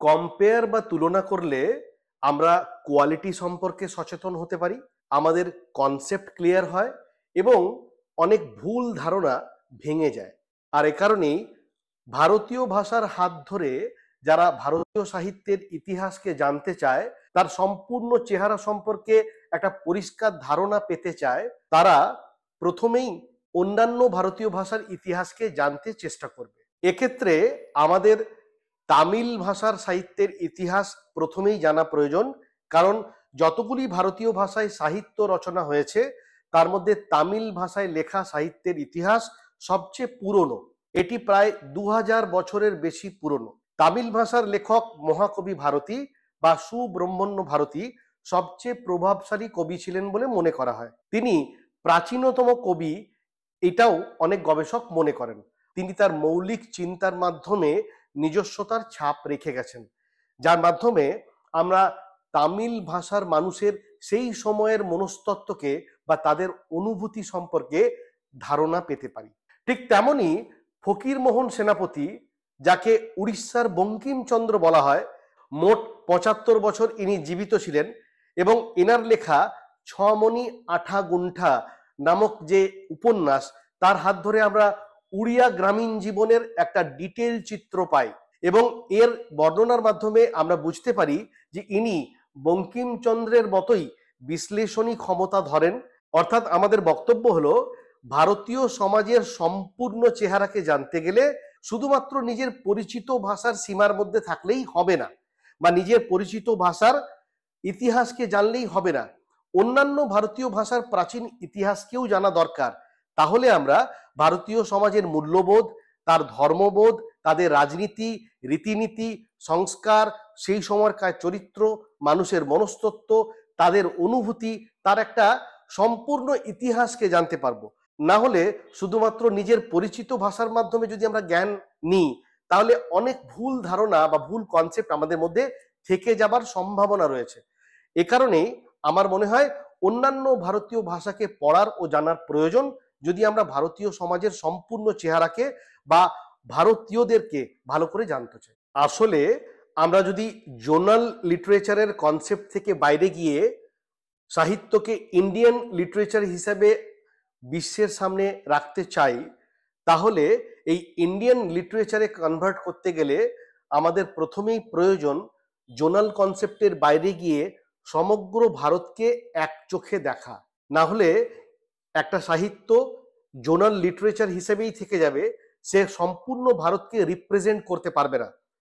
Compare বা তুলনা করলে আমরা কোয়ালিটি সম্পর্কে সচেতন হতে পারি, আমাদের কনসেপ্ট ক্লিয়ার হয় এবং অনেক ভুল ধারণা ভেঙে যায়। আর এ কারণেই ভারতীয় ভাষার হাত ধরে যারা ভারতীয় সাহিত্যের ইতিহাসকে জানতে চায়, তার সম্পূর্ণ চেহারা সম্পর্কে একটা পরিষ্কার ধারণা পেতে চায়, তারা প্রথমেই অন্যান্য ভারতীয় ভাষার ইতিহাসকে জানতে চেষ্টা করবে। এক্ষেত্রে আমাদের তামিল ভাষার সাহিত্যের ইতিহাস প্রথমেই জানা প্রয়োজন, কারণ যতগুলি ভারতীয় ভাষায় সাহিত্য রচনা হয়েছে তার মধ্যে তামিল ভাষায় লেখা সাহিত্যের ইতিহাস সবচেয়ে পুরনো। এটি প্রায় 2000 বছরের বেশি পুরনো। তামিল ভাষার লেখক মহাকবি ভারতী বা সুব্রহ্মণ্য ভারতী সবচেয়ে প্রভাবশালী কবি ছিলেন বলে মনে করা হয়। তিনি প্রাচীনতম কবি, এটাও অনেক গবেষক মনে করেন। তিনি তার মৌলিক চিন্তার মাধ্যমে নিজস্বতার ছাপ রেখে গেছেন, যার মাধ্যমে আমরা তামিল ভাষার মানুষের সেই সময়ের মনস্তত্ত্বকে বা তাদের অনুভূতি সম্পর্কে ধারণা পেতে পারি। ঠিক তেমনি ফকিরমোহন সেনাপতি, যাকে উড়িষ্যার বঙ্কিমচন্দ্র বলা হয়, মোট 75 বছর ইনি জীবিত ছিলেন এবং এনার লেখা ছমণি আঠা গুণ্ঠা নামক যে উপন্যাস, তার হাত ধরে আমরা উড়িয়া গ্রামীণ জীবনের একটা ডিটেল চিত্র পাই এবং এর বর্ণনার মাধ্যমে আমরা বুঝতে পারি যে ইনি বঙ্কিমচন্দ্রের মতোই বিশ্লেষণী ক্ষমতা ধরেন। অর্থাৎ আমাদের বক্তব্য হলো, ভারতীয় সমাজের সম্পূর্ণ চেহারাকে জানতে গেলে শুধুমাত্র নিজের পরিচিত ভাষার সীমার মধ্যে থাকলেই হবে না, বা নিজের পরিচিত ভাষার ইতিহাসকে জানলেই হবে না, অন্যান্য ভারতীয় ভাষার প্রাচীন ইতিহাসকেও জানা দরকার। তাহলে আমরা ভারতীয় সমাজের মূল্যবোধ, তার ধর্মবোধ, তাদের রাজনীতি, রীতিনীতি, সংস্কার, সেই সময়কার চরিত্র, মানুষের মনস্তত্ত্ব, তাদের অনুভূতি, তার একটা সম্পূর্ণ ইতিহাসকে জানতে পারবো। না হলে শুধুমাত্র নিজের পরিচিত ভাষার মাধ্যমে যদি আমরা জ্ঞান নিই, তাহলে অনেক ভুল ধারণা বা ভুল কনসেপ্ট আমাদের মধ্যে থেকে যাবার সম্ভাবনা রয়েছে। এ কারণেই আমার মনে হয় অন্যান্য ভারতীয় ভাষাকে পড়ার ও জানার প্রয়োজন, যদি আমরা ভারতীয় সমাজের সম্পূর্ণ চেহারাকে বা ভারতীয়দেরকে ভালো করে জানতে চাই। আসলে আমরা যদি জোনাল লিটারেচারের কনসেপ্ট থেকে বাইরে গিয়ে সাহিত্যকে ইন্ডিয়ান লিটারেচার হিসেবে বিশ্বের সামনে রাখতে চাই, তাহলে এই ইন্ডিয়ান লিটারেচারে কনভার্ট করতে গেলে আমাদের প্রথমেই প্রয়োজন জোনাল কনসেপ্টের বাইরে গিয়ে সমগ্র ভারতকে এক চোখে দেখা। না হলে একটা সাহিত্য জোনাল লিটারেচার হিসেবেই থেকে যাবে, সে সম্পূর্ণ ভারতকে রিপ্রেজেন্ট করতে পারবে না।